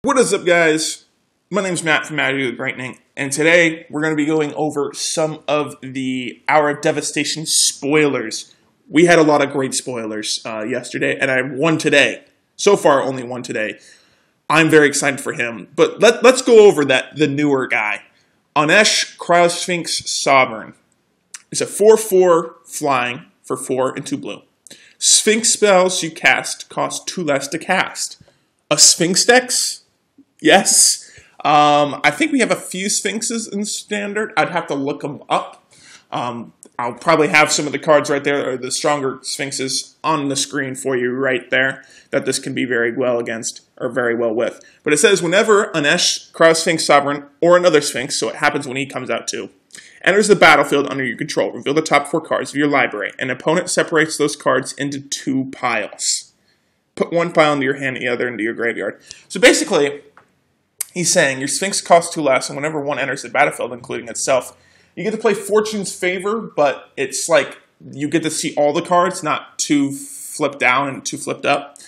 What is up, guys? My name's Matt from Magic with Brightening, and today we're going to be going over some of the Hour of Devastation spoilers. We had a lot of great spoilers yesterday, and I have one today. So far, only one today. I'm very excited for him, but let's go over the newer guy. Anesh Sphinx Sovereign. It's a 4/4 flying for 4 and 2 blue. Sphinx spells you cast cost 2 less to cast. A Sphinx Dex? Yes. I think we have a few Sphinxes in Standard. I'd have to look them up. I'll probably have some of the cards right there, or the stronger Sphinxes on the screen for you right there, that this can be very well against, or very well with. But it says, whenever Anesh Sphinx Sovereign, or another Sphinx, so it happens when he comes out too, enters the battlefield under your control, reveal the top 4 cards of your library. An opponent separates those cards into 2 piles. Put 1 pile into your hand and the other into your graveyard. So basically, he's saying your Sphinx costs 2 less, and whenever one enters the battlefield, including itself, you get to play Fortune's Favor, but it's like you get to see all the cards, not 2 flipped down and 2 flipped up.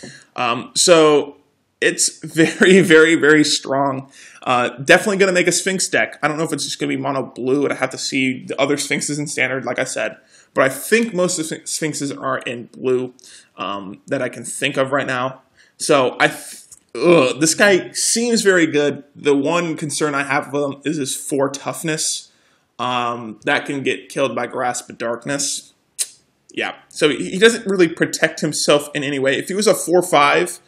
So it's very, very, very strong. Definitely going to make a Sphinx deck. I don't know if it's just going to be mono blue. I'd have to see the other Sphinxes in Standard, like I said. But I think most of the Sphinxes are in blue that I can think of right now. So this guy seems very good. The one concern I have with him is his 4 toughness. That can get killed by Grasp of Darkness. Yeah, so he doesn't really protect himself in any way. If he was a 4/5,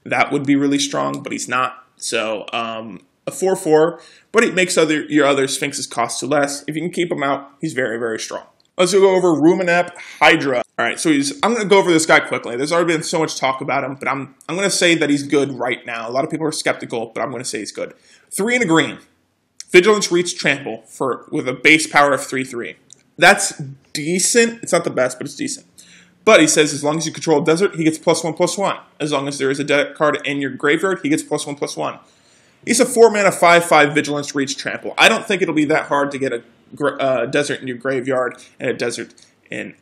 that would be really strong, but he's not. So a 4/4, but it makes your other Sphinxes cost 2 less. If you can keep him out, he's very, very strong. Let's go over Ruminap Hydra. All right, so I'm going to go over this guy quickly. There's already been so much talk about him, but I'm going to say that he's good right now. A lot of people are skeptical, but I'm going to say he's good. 3 and a green. Vigilance, Reach, Trample with a base power of 3/3. That's decent. It's not the best, but it's decent. But he says as long as you control a desert, he gets +1/+1. As long as there is a deck card in your graveyard, he gets +1/+1. He's a 4-mana 5/5 Vigilance, Reach, Trample. I don't think it'll be that hard to get a desert in your graveyard and a desert in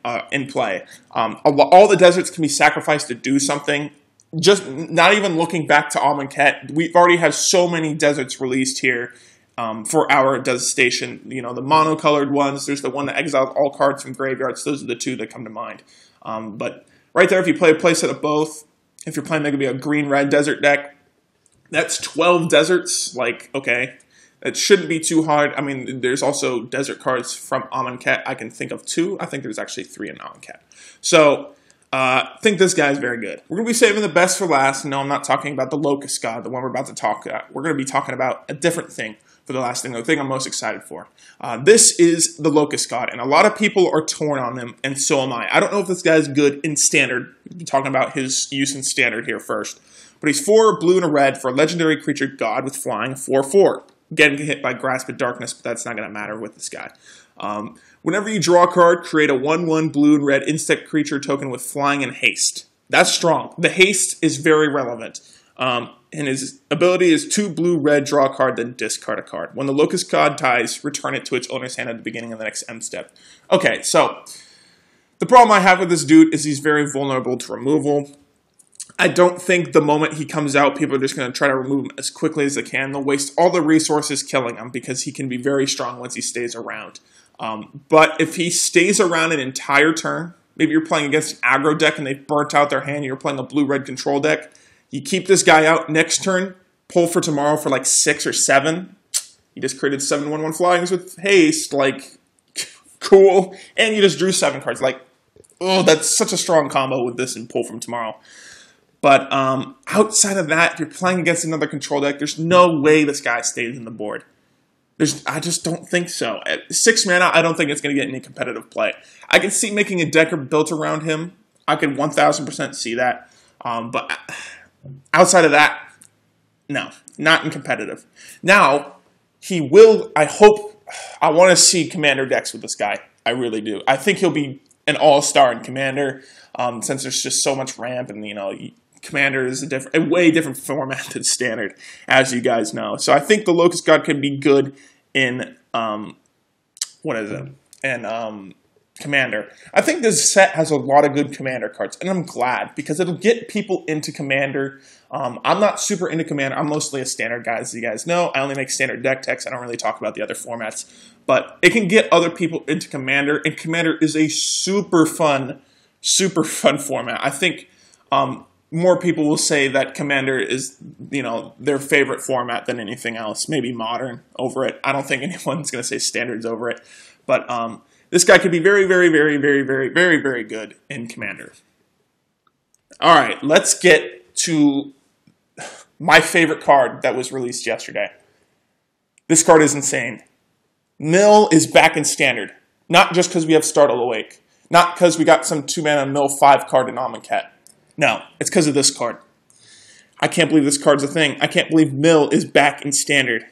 play. All the deserts can be sacrificed to do something. Just not even looking back to Amonkhet, we've already had so many deserts released here. For our Devastation, you know, the mono-colored ones, there's the one that exiles all cards from graveyards. Those are the 2 that come to mind. But right there, if you play a playset of both, if you're playing maybe a green-red desert deck, that's 12 deserts. Like, okay, it shouldn't be too hard. I mean, there's also desert cards from Amonkhet. I can think of 2. I think there's actually 3 in Amonkhet. So, I think this guy is very good. We're going to be saving the best for last. No, I'm not talking about the Locust God, the one we're about to talk about. We're going to be talking about a different thing for the last thing, the thing I'm most excited for. This is the Locust God, and a lot of people are torn on him, and so am I. I don't know if this guy's good in Standard. We'll be talking about his use in Standard here first. But he's 4 blue and a red for a legendary creature god with flying 4/4. Getting hit by Grasp of Darkness, but that's not going to matter with this guy. Whenever you draw a card, create a 1/1 blue and red insect creature token with flying and haste. That's strong. The haste is very relevant. And his ability is 2 blue-red, draw a card, then discard a card. When the Locust God dies, return it to its owner's hand at the beginning of the next end step. Okay, so the problem I have with this dude is he's very vulnerable to removal. I don't think the moment he comes out, people are just going to try to remove him as quickly as they can. They'll waste all the resources killing him because he can be very strong once he stays around. But if he stays around an entire turn, maybe you're playing against an aggro deck and they've burnt out their hand and you're playing a blue-red control deck, you keep this guy out next turn, pull for tomorrow for like 6 or 7. You just created 7/1/1 flyings with haste, like, cool. And you just drew 7 cards. Like, oh, that's such a strong combo with this and pull from tomorrow. But outside of that, if you're playing against another control deck, there's no way this guy stays in the board. I just don't think so. At 6 mana, I don't think it's going to get any competitive play. I can see making a deck built around him. I could 1000% see that. But outside of that, no, not in competitive. Now, he will, I want to see Commander decks with this guy. I really do. I think he'll be an all-star in Commander, since there's just so much ramp, and, you know, Commander is a way different format than Standard, as you guys know. So I think the Locust God can be good in, Commander. I think this set has a lot of good Commander cards, and I'm glad, because it'll get people into Commander. I'm not super into Commander. I'm mostly a Standard guy, as you guys know. I only make Standard deck techs. I don't really talk about the other formats. But it can get other people into Commander, and Commander is a super fun format. I think more people will say that Commander is, their favorite format than anything else. Maybe Modern over it. I don't think anyone's going to say Standard's over it. But this guy could be very, very, very, very, very, very, very good in Commander. All right, let's get to my favorite card that was released yesterday. This card is insane. Mill is back in Standard. Not just because we have Startle Awake. Not because we got some 2-mana Mill 5 card in Amonkhet. No, it's because of this card. I can't believe this card's a thing. I can't believe Mill is back in Standard.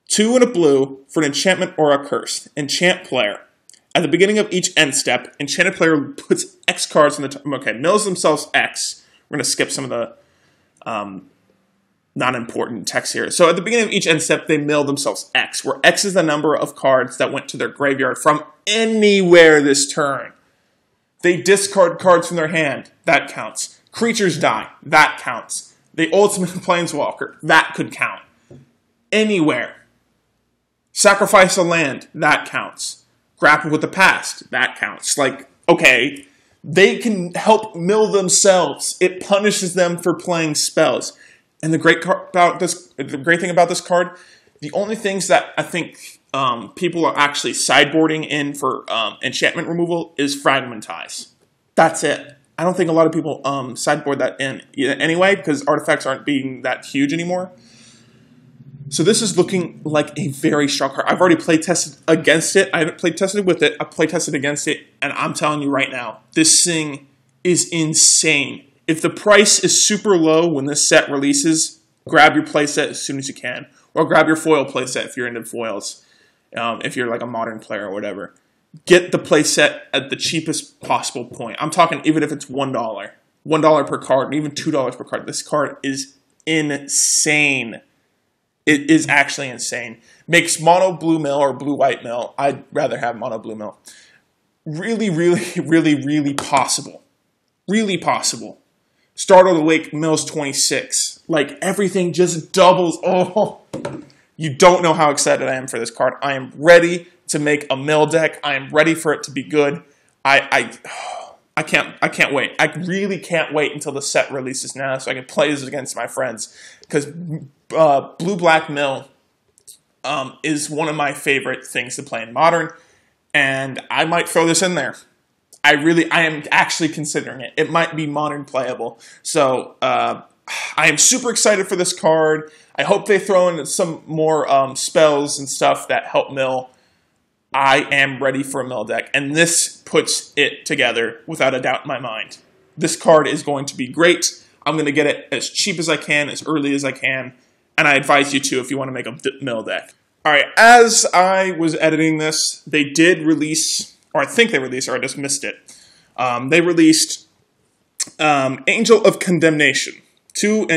2 and a blue for an enchantment or a curse. Enchant player. At the beginning of each end step, enchanted player puts X cards in the top. Okay, mills themselves X. We're going to skip some of the not-important text here. So at the beginning of each end step, they mill themselves X, where X is the number of cards that went to their graveyard from anywhere this turn. They discard cards from their hand. That counts. Creatures die. That counts. They ultimate Planeswalker. That could count. Anywhere. Sacrifice a land, that counts. Grapple with the past, that counts. Like, okay, they can help mill themselves. It punishes them for playing spells. And the great thing about this card, the only things that I think people are actually sideboarding in for enchantment removal is Fragmentize. That's it. I don't think a lot of people sideboard that in anyway, because artifacts aren't being that huge anymore. So this is looking like a very strong card. I've already play tested against it. I haven't play tested with it. I play tested against it, and I'm telling you right now, this thing is insane. If the price is super low when this set releases, grab your playset as soon as you can, or grab your foil playset if you're into foils. If you're like a Modern player or whatever, get the playset at the cheapest possible point. I'm talking even if it's $1, $1 per card, and even $2 per card. This card is insane. It is actually insane. Makes mono blue mill or blue white mill. I'd rather have mono blue mill. Really, really, really, really possible. Really possible. Startled Awake mills 26. Like everything just doubles. Oh, you don't know how excited I am for this card. I am ready to make a mill deck. I am ready for it to be good. I can't wait. I really can't wait until the set releases now so I can play this against my friends. Because blue-black mill is one of my favorite things to play in Modern. And I might throw this in there. I am actually considering it. It might be Modern playable. So I am super excited for this card. I hope they throw in some more spells and stuff that help mill. I am ready for a mill deck, and this puts it together without a doubt in my mind. This card is going to be great. I'm going to get it as cheap as I can, as early as I can, and I advise you to if you want to make a mill deck. All right, as I was editing this, they did release, or I think they released, or I just missed it. They released Angel of Condemnation, 2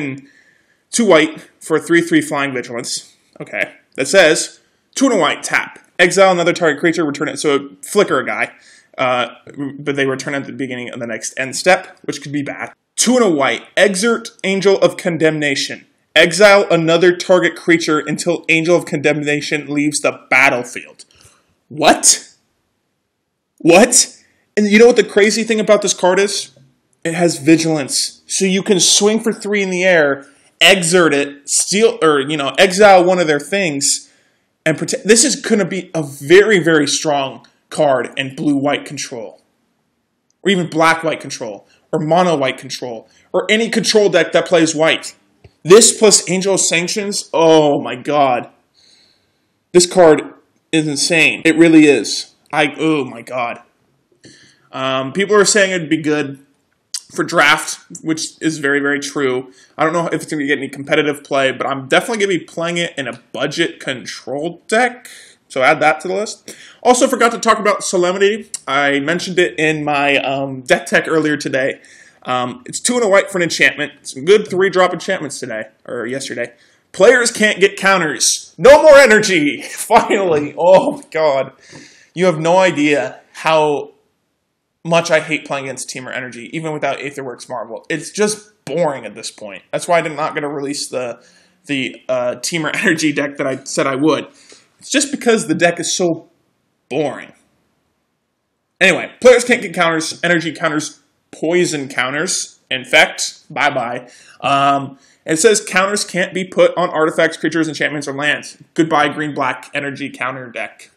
white for a 3/3 flying vigilance. Okay, that says 2 and a white tap. Exile another target creature, return it. So flicker a guy, but they return at the beginning of the next end step, which could be bad. 2 and a white. Exert Angel of Condemnation. Exile another target creature until Angel of Condemnation leaves the battlefield. What? What? And you know what the crazy thing about this card is? It has vigilance. So you can swing for 3 in the air, exert it, steal, or, exile one of their things, and protect. This is going to be a very, very strong card in blue-white control. Or even black-white control. Or mono-white control. Or any control deck that plays white. This plus Angel of Sanctions, oh my god. This card is insane. It really is. Oh my god. People are saying it'd be good for draft, which is very, very true. I don't know if it's going to get any competitive play, but I'm definitely going to be playing it in a budget control deck. So add that to the list. Also forgot to talk about Solemnity. I mentioned it in my deck tech earlier today. It's 2 and a white for an enchantment. Some good 3-drop enchantments today, or yesterday. Players can't get counters. No more energy! Finally! Oh my god. You have no idea how much I hate playing against Teamer Energy, even without Aetherworks Marvel. It's just boring at this point. That's why I'm not going to release the Teamer Energy deck that I said I would. It's just because the deck is so boring. Anyway, players can't get counters, energy counters, poison counters, infect, bye-bye. It says counters can't be put on artifacts, creatures, enchantments, or lands. Goodbye, green-black energy counter deck.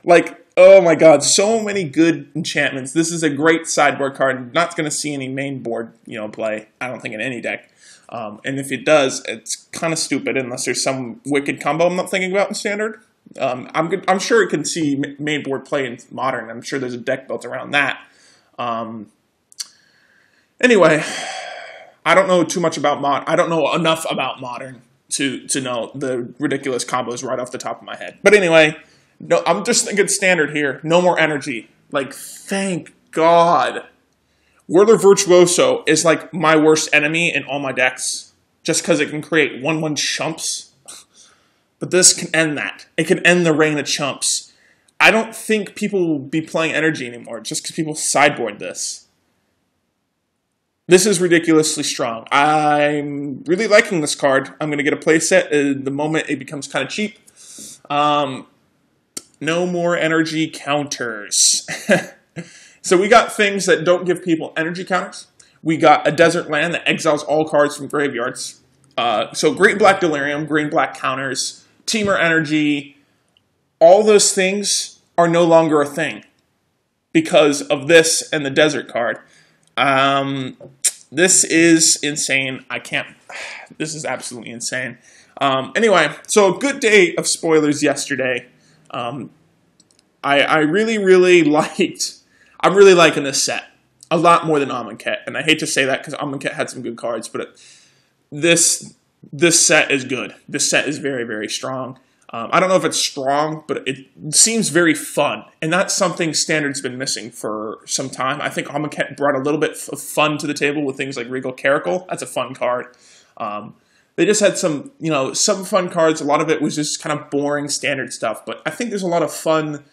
Like, oh my god, so many good enchantments. This is a great sideboard card. Not going to see any main board, play, I don't think, in any deck. And if it does, it's kind of stupid unless there's some wicked combo I'm not thinking about in Standard. I'm sure it can see main board play in Modern. I'm sure there's a deck built around that. Anyway, I don't know too much about Modern. I don't know enough about Modern to know the ridiculous combos right off the top of my head. But anyway, no, I'm just thinking Standard here. No more energy. Like, thank God. Whirler Virtuoso is like my worst enemy in all my decks, just because it can create 1/1 chumps. But this can end that. It can end the reign of chumps. I don't think people will be playing energy anymore just because people sideboard this. This is ridiculously strong. I'm really liking this card. I'm going to get a playset the moment it becomes kind of cheap. No more energy counters. So we got things that don't give people energy counters. We got a desert land that exiles all cards from graveyards. So green black delirium, green black counters, Teamer energy, all those things are no longer a thing because of this and the desert card. This is insane. This is absolutely insane. Anyway, so a good day of spoilers yesterday. I really, really liked. I'm really liking this set a lot more than Amonkhet, and I hate to say that because Amonkhet had some good cards, but this set is good. This set is very, very strong. I don't know if it's strong, but it seems very fun, and that's something Standard's been missing for some time. I think Amonkhet brought a little bit of fun to the table with things like Regal Caracal. That's a fun card. They just had some fun cards. A lot of it was just kind of boring Standard stuff, but I think there's a lot of fun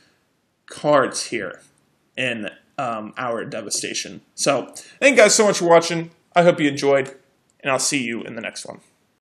cards here in our Devastation. So, thank you guys so much for watching. I hope you enjoyed, and I'll see you in the next one.